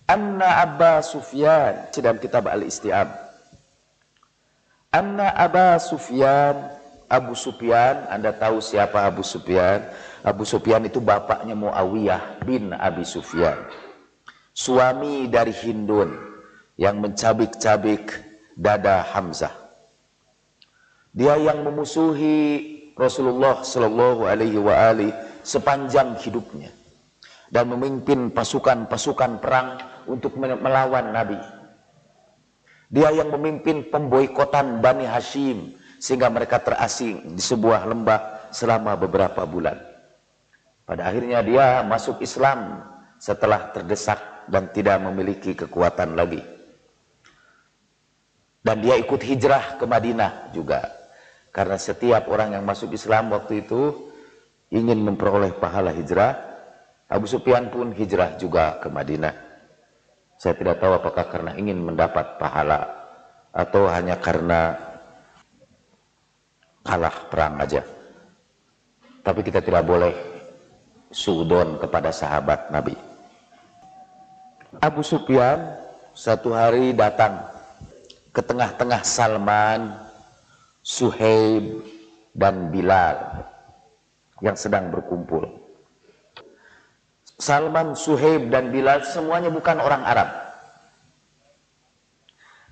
Anna Aba Sufyan, dalam kitab Al-Isti'ab. Anna Aba Sufyan, Abu Sufyan, Anda tahu siapa Abu Sufyan? Abu Sufyan itu bapaknya Muawiyah bin Abi Sufyan, suami dari Hindun yang mencabik-cabik dada Hamzah. Dia yang memusuhi Rasulullah Shallallahu Alaihi Wasallam sepanjang hidupnya dan memimpin pasukan-pasukan perang untuk melawan Nabi. Dia yang memimpin pemboikotan Bani Hashim sehingga mereka terasing di sebuah lembah selama beberapa bulan. Pada akhirnya dia masuk Islam setelah terdesak dan tidak memiliki kekuatan lagi. Dan dia ikut hijrah ke Madinah juga. Karena setiap orang yang masuk Islam waktu itu ingin memperoleh pahala hijrah. Abu Sufyan pun hijrah juga ke Madinah. Saya tidak tahu apakah karena ingin mendapat pahala atau hanya karena kalah perang aja. Tapi kita tidak boleh suudon kepada sahabat Nabi. Abu Sufyan satu hari datang ke tengah-tengah Salman, Suhaib, dan Bilal yang sedang berkumpul. Salman, Suhaib, dan Bilal semuanya bukan orang Arab.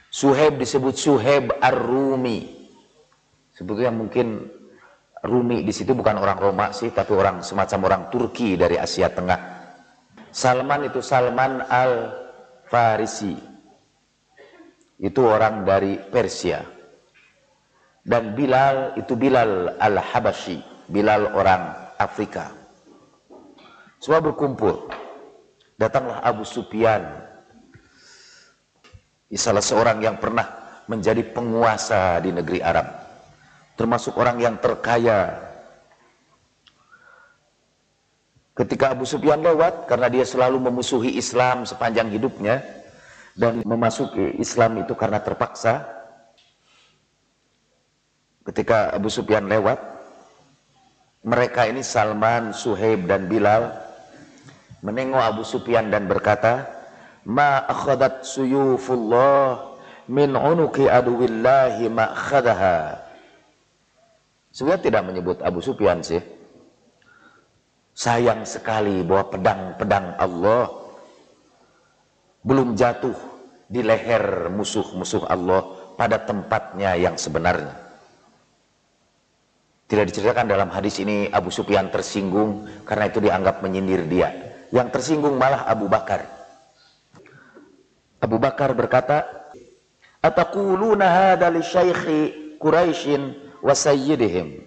Suhaib disebut Suhaib Ar-Rumi. Sebetulnya mungkin Rumi di situ bukan orang Roma sih, tapi orang semacam orang Turki dari Asia Tengah. Salman itu Salman Al-Farisi. Itu orang dari Persia. Dan Bilal itu Bilal Al-Habashi, Bilal orang Afrika. Semua berkumpul. Datanglah Abu Sufyan, salah seorang yang pernah menjadi penguasa di negeri Arab, termasuk orang yang terkaya. Ketika Abu Sufyan lewat, karena dia selalu memusuhi Islam sepanjang hidupnya, dan memasuki Islam itu karena terpaksa. Ketika Abu Sufyan lewat, mereka ini Salman, Suhaib, dan Bilal menengok Abu Sufyan dan berkata, ma akhadat suyufullah min unuki aduwillahi ma akhadaha. Sebenarnya tidak menyebut Abu Sufyan sih. Sayang sekali bahwa pedang-pedang Allah belum jatuh di leher musuh-musuh Allah pada tempatnya yang sebenarnya. Tidak diceritakan dalam hadis ini Abu Sufyan tersinggung karena itu dianggap menyindir dia. Yang tersinggung malah Abu Bakar. Abu Bakar berkata, ataquluna hadza li syaikhi Quraisyin wa sayyidihim.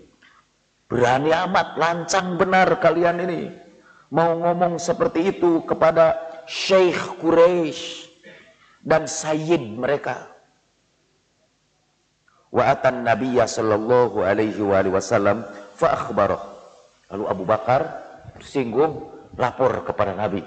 Berani amat, lancang benar kalian ini mau ngomong seperti itu kepada Syekh Quraisy dan sayyid mereka. Wa atan nabiyya sallallahu alaihi wasallam fa akhbarah. Lalu Abu Bakar tersinggung, lapor kepada Nabi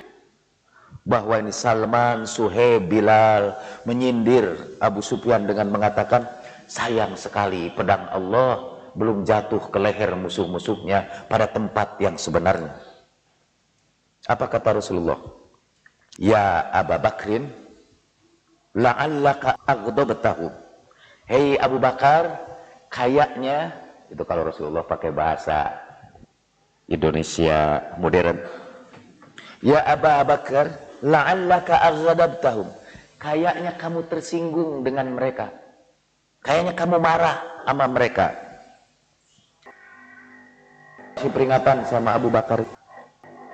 bahwa ini Salman, Suhaib, Bilal menyindir Abu Sufyan dengan mengatakan, sayang sekali pedang Allah belum jatuh ke leher musuh-musuhnya pada tempat yang sebenarnya. Apa kata Rasulullah? Ya Abu Bakrin, la'allaka aghdabtahu. Hei Abu Bakar, kayaknya, itu kalau Rasulullah pakai bahasa Indonesia modern. Ya Abu Bakar, la'allaka aghdabtahum. Kayaknya kamu tersinggung dengan mereka. Kayaknya kamu marah sama mereka. Kasih peringatan sama Abu Bakar.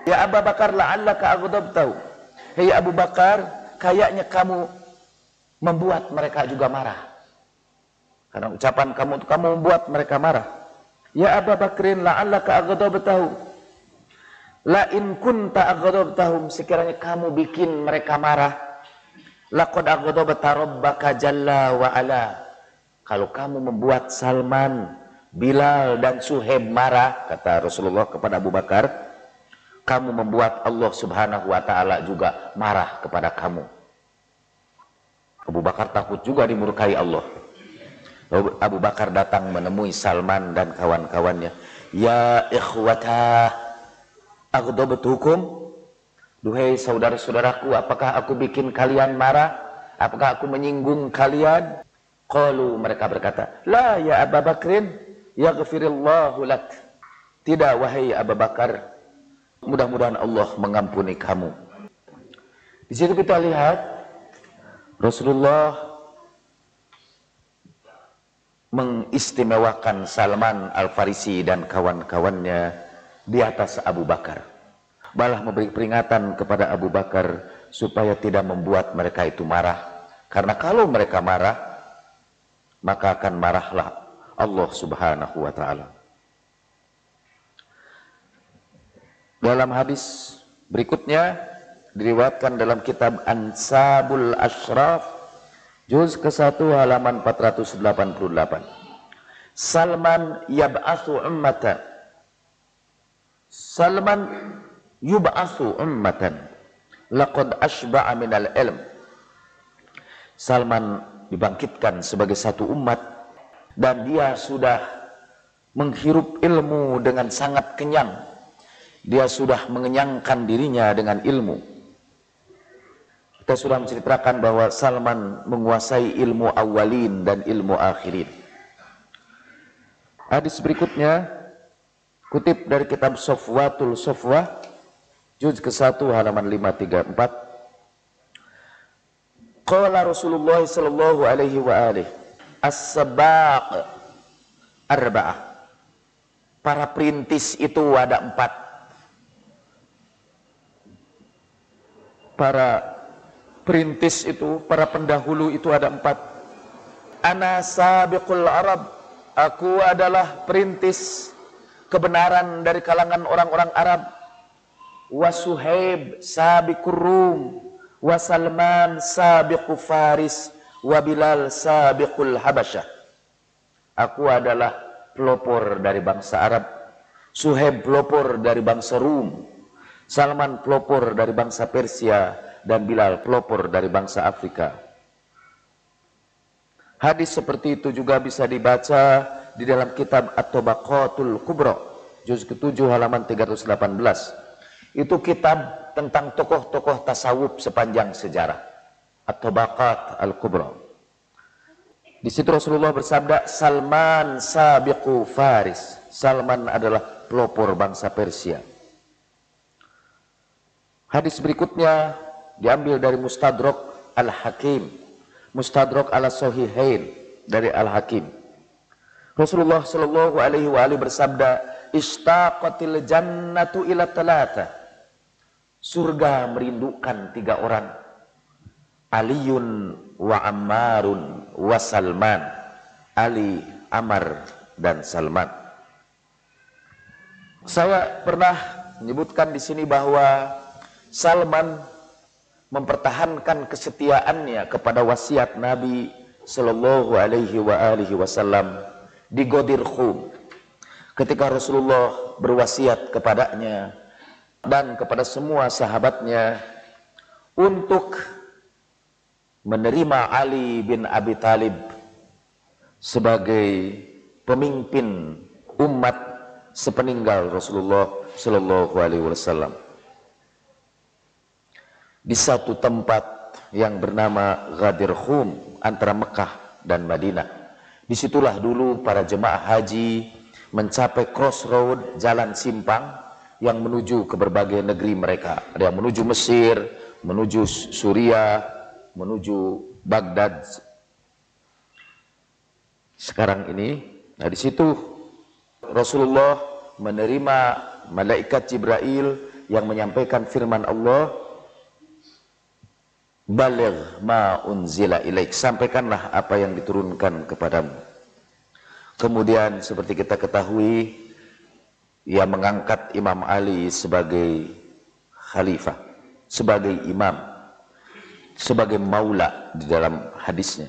Ya Abu Bakar, la'allaka aghdabtahum. Hei Abu Bakar, kayaknya kamu membuat mereka juga marah. Karena ucapan kamu itu kamu membuat mereka marah. Ya Abu Bakrin, la'allaka aghdabtahum. La in kunta aghdabtahum, sekiranya kamu bikin mereka marah, laqad aghdabta rabbaka jalla wa ala. Kalau kamu membuat Salman, Bilal, dan Suhaib marah, kata Rasulullah kepada Abu Bakar, kamu membuat Allah subhanahu wa ta'ala juga marah kepada kamu. Abu Bakar takut juga dimurkai Allah. Abu Bakar datang menemui Salman dan kawan-kawannya. Ya ikhwata aghdabtukum, Duhai saudara-saudaraku, apakah aku bikin kalian marah? Apakah aku menyinggung kalian? Qalu, mereka berkata, la ya Abu Bakrin, yaghfirillahu lak. Tidak wahai Abu Bakar, mudah-mudahan Allah mengampuni kamu. Di situ kita lihat Rasulullah mengistimewakan Salman Al-Farisi dan kawan-kawannya di atas Abu Bakar. Malah memberi peringatan kepada Abu Bakar supaya tidak membuat mereka itu marah. Karena kalau mereka marah, maka akan marahlah Allah Subhanahu wa ta'ala. Dalam hadis berikutnya diriwayatkan dalam kitab Ansabul Ashraf juz ke-1 halaman 488. Salman yab'atsu ummatan. Salman yub'atsu ummatan laqad ashba'a minal ilm. Salman dibangkitkan sebagai satu umat dan dia sudah menghirup ilmu dengan sangat kenyang. Dia sudah mengenyangkan dirinya dengan ilmu. Kita sudah menceritakan bahwa Salman menguasai ilmu awalin dan ilmu akhirin. Hadis berikutnya kutip dari kitab Safwatul Safwah juz ke-1 halaman 534. Qala Rasulullah sallallahu alaihi wa alihi as-sabaq arba'ah. Para perintis itu ada 4. Para perintis itu, para pendahulu itu ada 4. Ana sabiqul Arab, aku adalah perintis kebenaran dari kalangan orang-orang Arab. Wa Suhaib sabiqur Rum, wa Salman sabiqu Faris, wa Bilal sabiqul Habasyah. Aku adalah pelopor dari bangsa Arab, Suhaib pelopor dari bangsa Rum, Salman pelopor dari bangsa Persia, dan Bilal pelopor dari bangsa Afrika. Hadis seperti itu juga bisa dibaca di dalam kitab At-Tabaqatul Kubra juz ke-7 halaman 318. Itu kitab tentang tokoh-tokoh tasawuf sepanjang sejarah. At-Tabaqat Al-Kubra. Di situ Rasulullah bersabda, Salman sabiqu Faris. Salman adalah pelopor bangsa Persia. Hadis berikutnya diambil dari Mustadrak Al-Hakim, Mustadrak Al-Sahihain dari Al-Hakim. Rasulullah sallallahu alaihi wa alihi bersabda, "Ishtaqatil jannatu ila thalatha." Surga merindukan 3 orang. Aliyun wa Ammarun wa Salman. Ali, Ammar dan Salman. Saya pernah menyebutkan di sini bahwa Salman mempertahankan kesetiaannya kepada wasiat Nabi sallallahu alaihi wa alihi wasallam di Ghadir Khum. Ketika Rasulullah berwasiat kepadanya dan kepada semua sahabatnya untuk menerima Ali bin Abi Thalib sebagai pemimpin umat sepeninggal Rasulullah sallallahu alaihi wasallam. Di satu tempat yang bernama Ghadir Khum antara Mekah dan Madinah. Disitulah dulu para jemaah haji mencapai crossroad, jalan simpang yang menuju ke berbagai negeri mereka. Ada yang menuju Mesir, menuju Suriah, menuju Baghdad. Sekarang ini, nah di situ Rasulullah menerima malaikat Jibril yang menyampaikan firman Allah, Baligh ma unzila ilaik, sampaikanlah apa yang diturunkan kepadamu. Kemudian seperti kita ketahui, ia mengangkat Imam Ali sebagai khalifah, sebagai imam, sebagai maula di dalam hadisnya.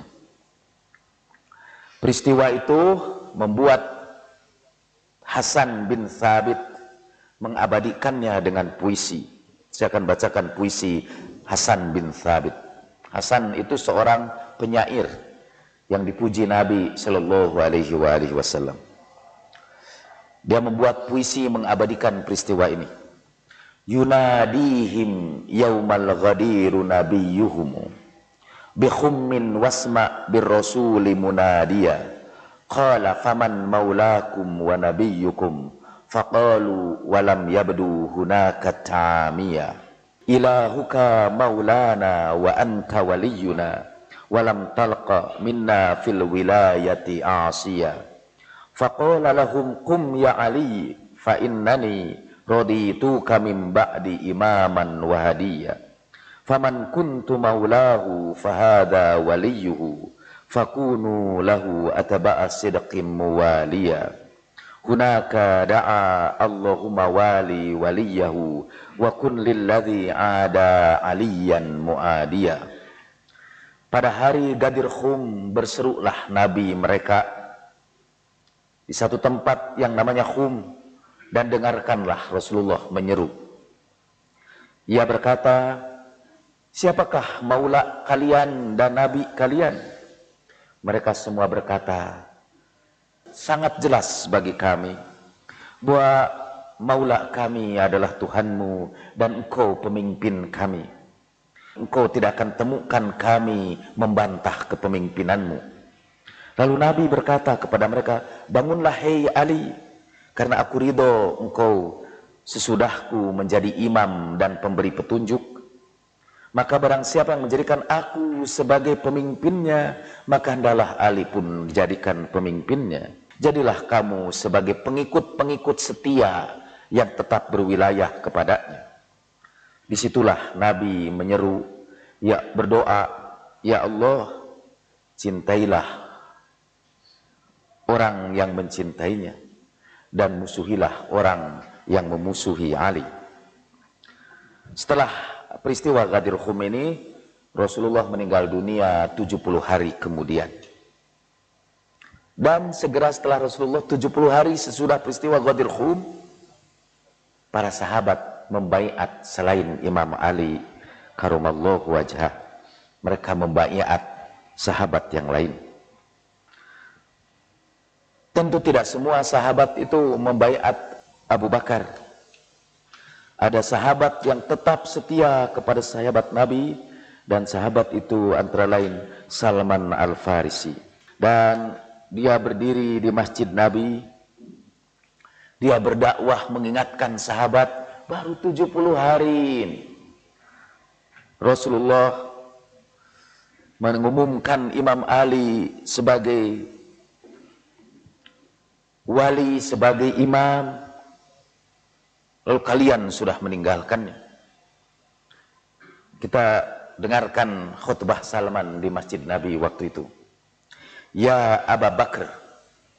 Peristiwa itu membuat Hasan bin Thabit mengabadikannya dengan puisi. Saya akan bacakan puisi Hasan bin Thabit. Hasan itu seorang penyair yang dipuji Nabi sallallahu alaihi wasallam. Dia membuat puisi mengabadikan peristiwa ini. yunadihim yaumal ghadiru nabiyyuhum bi khummin wasma bir rasuli munadiya qala faman maulakum wa nabiyyukum faqalu walam yabdu hunaka ta'amiya ilahuka maulana wa anta waliyuna walam talqa minna fil wilayati asiya faqala lahum qum ya ali fa innani radituka min ba'di imaman wa hadiya faman kuntu maulahu fahada waliyuhu fakunu lahu atba'a sidqin muwaliya hunaka da'a Allahumma wali waliyahu wa kun lilladhi ada aliyan muadiya. Pada hari Ghadir Khum berserulah nabi mereka di satu tempat yang namanya Khum, dan dengarkanlah Rasulullah menyeru. Ia berkata, siapakah maula kalian dan nabi kalian? Mereka semua berkata, sangat jelas bagi kami bahwa maula kami adalah Tuhanmu dan Engkau pemimpin kami. Engkau tidak akan temukan kami membantah kepemimpinanmu. Lalu Nabi berkata kepada mereka, bangunlah hei Ali, karena aku ridho engkau sesudahku menjadi imam dan pemberi petunjuk. Maka barang siapa yang menjadikan aku sebagai pemimpinnya, maka hendaklah Ali pun dijadikan pemimpinnya. Jadilah kamu sebagai pengikut-pengikut setia yang tetap berwilayah kepadanya. Disitulah Nabi menyeru, ya berdoa, ya Allah, cintailah orang yang mencintainya, dan musuhilah orang yang memusuhi Ali. Setelah peristiwa Ghadir Khum ini, Rasulullah meninggal dunia 70 hari kemudian. Dan segera setelah Rasulullah 70 hari sesudah peristiwa Ghadir Khum, para sahabat membaiat selain Imam Ali karamallahu wajhah. Mereka membaiat sahabat yang lain. Tentu tidak semua sahabat itu membaiat Abu Bakar. Ada sahabat yang tetap setia kepada sahabat Nabi, dan sahabat itu antara lain Salman Al-Farisi. Dan dia berdiri di Masjid Nabi, dia berdakwah mengingatkan sahabat baru 70 hari ini. Rasulullah mengumumkan Imam Ali sebagai wali, sebagai imam, lalu kalian sudah meninggalkannya. Kita dengarkan khutbah Salman di Masjid Nabi waktu itu. Ya Abu Bakar,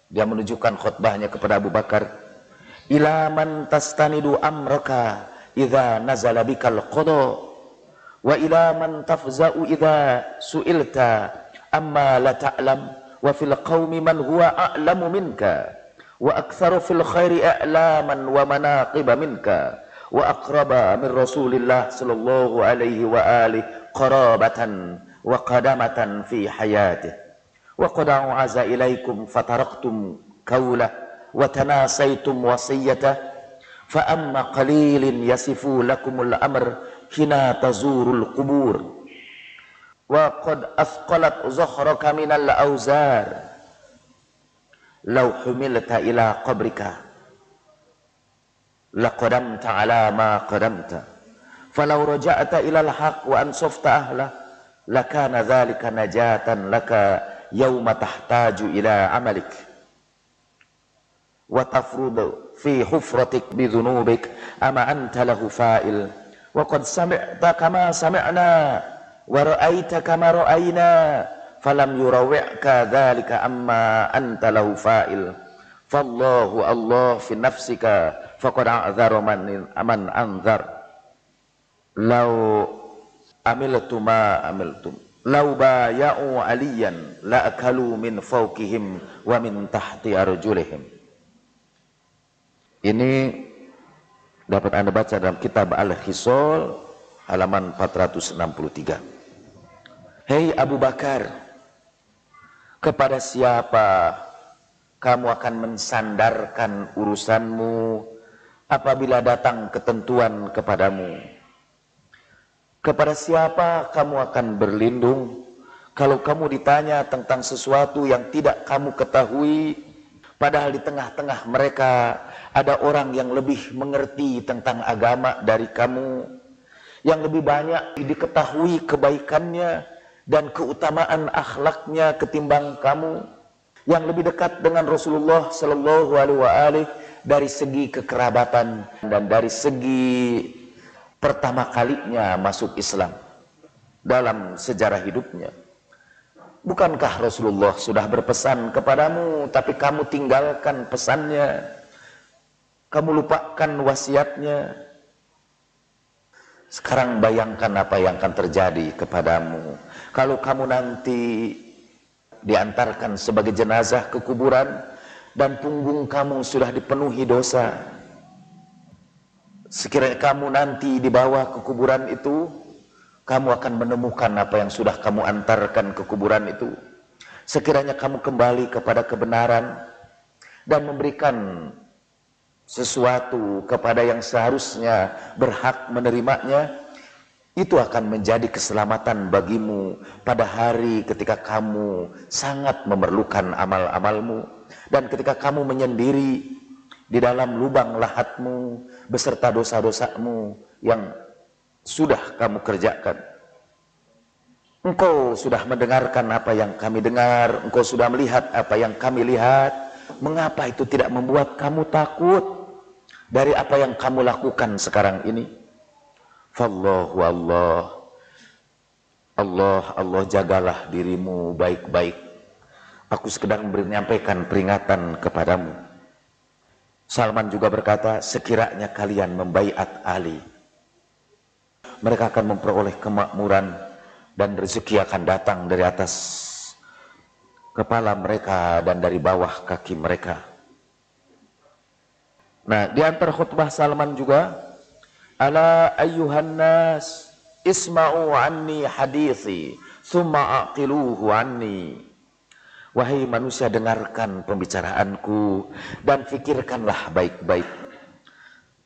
dia menunjukkan khutbahnya kepada Abu Bakar, ila man tastanidu amraka idza nazala bikal qada wa ila man tafza'u idza su'ilta amma la ta'lam wa fil qaumi man huwa a'lamu minka wa aktsaru fil khairi a'laman wa manaqiba minka wa aqraba min Rasulillah sallallahu alaihi wa alihi qarabatan wa qadamatan fi hayatihi wa qad a'aza ilaikum fataraktum qawla wa tanasaitum wasiyata fa amma qalilin yasifu lakumul amr hina tazurul qubur wa qad athqalat zakhraka minal awzar law humilta ila qabrika laqadamta ala ma qadamta falau raja'ta ila al-haq wa ansafta ahla lakana dhalika najatan laka yawma tahtaju ila amalik wa tafrudu fi hufratik bi dhunubik ama anta lahu fa'il wa qad sami'ta kama sami'na wa ra'aita kama ra'ayna falam yurawi'ka dhalika amma anta lahu fa'il fallahu Allah fi nafsika faqad a'dzara man anzar law amiltu ma amiltum law baya'u aliyan la akalu min fawqihim wa min tahti arjulihim. Ini dapat Anda baca dalam kitab Al-Khisal halaman 463. Hei Abu Bakar, kepada siapa kamu akan mensandarkan urusanmu apabila datang ketentuan kepadamu. Kepada siapa kamu akan berlindung kalau kamu ditanya tentang sesuatu yang tidak kamu ketahui, padahal di tengah-tengah mereka ada orang yang lebih mengerti tentang agama dari kamu, yang lebih banyak diketahui kebaikannya dan keutamaan akhlaknya ketimbang kamu, yang lebih dekat dengan Rasulullah Sallallahu Alaihi Wasallam dari segi kekerabatan dan dari segi pertama kalinya masuk Islam dalam sejarah hidupnya. Bukankah Rasulullah sudah berpesan kepadamu, tapi kamu tinggalkan pesannya, kamu lupakan wasiatnya? Sekarang bayangkan apa yang akan terjadi kepadamu kalau kamu nanti diantarkan sebagai jenazah ke kuburan dan punggung kamu sudah dipenuhi dosa. Sekiranya kamu nanti dibawa ke kuburan itu, kamu akan menemukan apa yang sudah kamu antarkan ke kuburan itu. Sekiranya kamu kembali kepada kebenaran dan memberikan sesuatu kepada yang seharusnya berhak menerimanya, itu akan menjadi keselamatan bagimu pada hari ketika kamu sangat memerlukan amal-amalmu, dan ketika kamu menyendiri di dalam lubang lahatmu beserta dosa-dosamu yang sudah kamu kerjakan. Engkau sudah mendengarkan apa yang kami dengar, engkau sudah melihat apa yang kami lihat. Mengapa itu tidak membuat kamu takut dari apa yang kamu lakukan sekarang ini? Fallahu Allah, Allah jagalah dirimu baik-baik. Aku sekedar menyampaikan peringatan kepadamu. Salman juga berkata, sekiranya kalian membaiat Ali, mereka akan memperoleh kemakmuran dan rezeki akan datang dari atas kepala mereka dan dari bawah kaki mereka. Nah, di antara khutbah Salman juga, ala ayyuhan nas isma'u anni hadithi thumma aqiluhu anni. Wahai manusia, dengarkan pembicaraanku dan fikirkanlah baik-baik.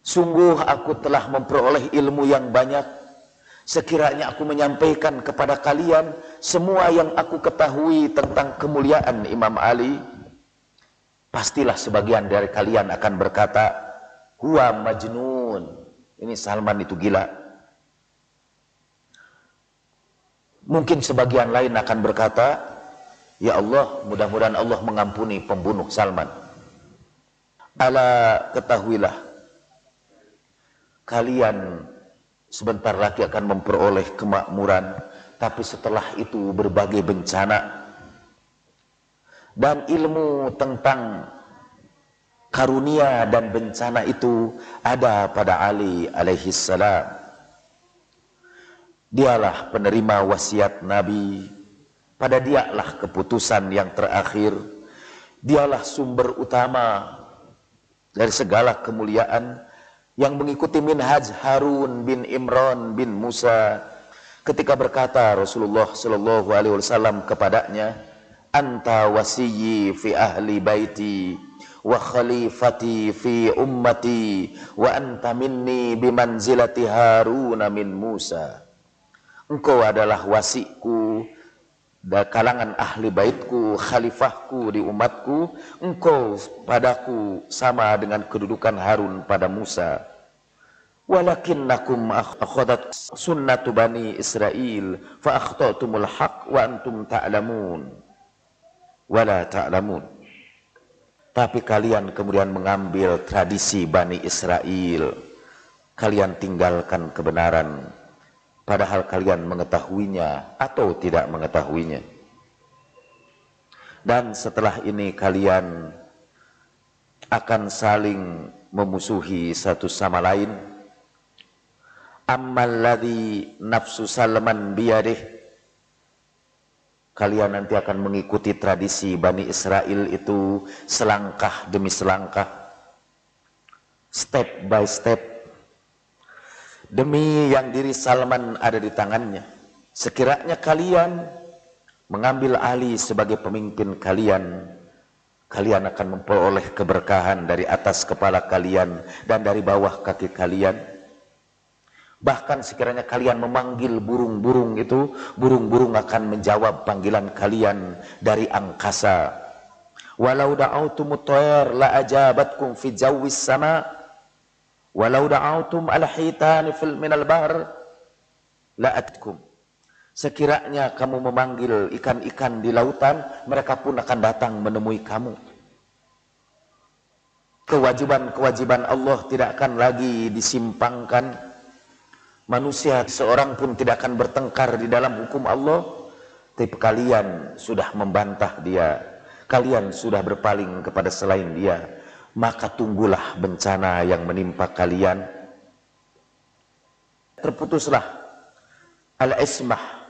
Sungguh aku telah memperoleh ilmu yang banyak. Sekiranya aku menyampaikan kepada kalian semua yang aku ketahui tentang kemuliaan Imam Ali, pastilah sebagian dari kalian akan berkata, huwa majnun. Ini Salman itu gila. Mungkin sebagian lain akan berkata, ya Allah, mudah-mudahan Allah mengampuni pembunuh Salman. Ala, ketahuilah, kalian sebentar lagi akan memperoleh kemakmuran, tapi setelah itu berbagai bencana. Dan ilmu tentang karunia dan bencana itu ada pada Ali alaihi salam. Dialah penerima wasiat Nabi. Pada dialah keputusan yang terakhir. Dialah sumber utama dari segala kemuliaan, yang mengikuti minhaj Harun bin Imran bin Musa ketika berkata Rasulullah Sallallahu Alaihi Wasallam kepadanya, anta wasiyyi fi ahli baiti wa khalifati fi ummati wa anta minni bimanzilati Harun min Musa. Engkau adalah wasiku dan kalangan ahli baitku, khalifahku di umatku. Engkau padaku sama dengan kedudukan Harun pada Musa. Walakinnakum akhadat sunnatu bani Israel fa akhtatumul haq wa antum ta'lamun wala ta'lamun. Tapi kalian kemudian mengambil tradisi Bani Israel, kalian tinggalkan kebenaran, padahal kalian mengetahuinya atau tidak mengetahuinya. Dan setelah ini kalian akan saling memusuhi satu sama lain. Ammal ladzi nafsu Salman biyadih, kalian nanti akan mengikuti tradisi Bani Israel itu selangkah demi selangkah, step by step, demi yang diri Salman ada di tangannya. Sekiranya kalian mengambil Ali sebagai pemimpin kalian, Kalian akan memperoleh keberkahan dari atas kepala kalian dan dari bawah kaki kalian. Bahkan sekiranya kalian memanggil burung-burung itu, burung-burung akan menjawab panggilan kalian dari angkasa. Walau da'autum at-tayr la ajabatkum fi jawis sama, walau da'autum al-hitan fil minal bahr la atkum. Sekiranya kamu memanggil ikan-ikan di lautan, mereka pun akan datang menemui kamu. Kewajiban-kewajiban Allah tidak akan lagi disimpangkan. Manusia seorang pun tidak akan bertengkar di dalam hukum Allah. Tapi kalian sudah membantah dia, kalian sudah berpaling kepada selain dia, maka tunggulah bencana yang menimpa kalian. Terputuslah al-ismah,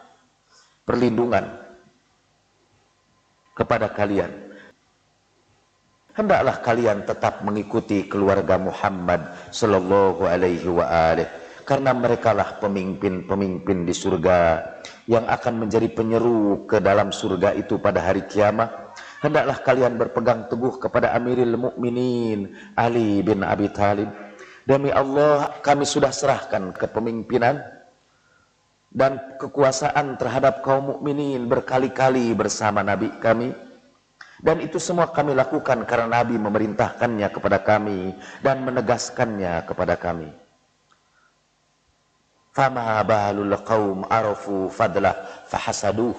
perlindungan kepada kalian. Hendaklah kalian tetap mengikuti keluarga Muhammad sallallahu alaihi wa alihi, karena merekalah pemimpin-pemimpin di surga yang akan menjadi penyeru ke dalam surga itu pada hari kiamat. Hendaklah kalian berpegang teguh kepada Amirul Mukminin Ali bin Abi Thalib. Demi Allah, kami sudah serahkan kepemimpinan dan kekuasaan terhadap kaum mukminin berkali-kali bersama Nabi kami, dan itu semua kami lakukan karena Nabi memerintahkannya kepada kami dan menegaskannya kepada kami. Fama balul qaum arafu fadlah fahasaduh.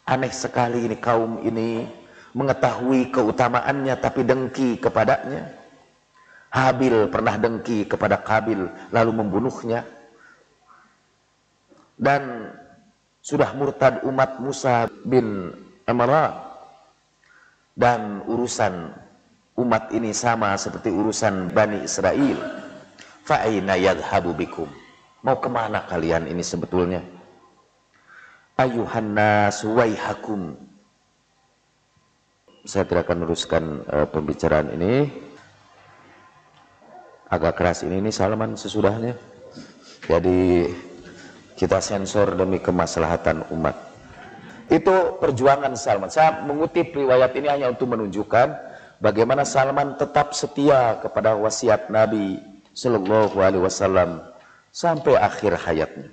Aneh sekali ini kaum ini mengetahui keutamaannya tapi dengki kepadanya. Habil pernah dengki kepada Qabil lalu membunuhnya. Dan sudah murtad umat Musa bin Imran, dan urusan umat ini sama seperti urusan Bani Israel. Fa'ina yadhabu bikum, mau kemana kalian ini sebetulnya? Ayuhan nas waihakum. Saya tidak akan meneruskan pembicaraan ini, agak keras ini Salman sesudahnya, jadi kita sensor demi kemaslahatan umat. Itu perjuangan Salman. Saya mengutip riwayat ini hanya untuk menunjukkan bagaimana Salman tetap setia kepada wasiat Nabi Sallallahu Alaihi Wasallam sampai akhir hayatnya.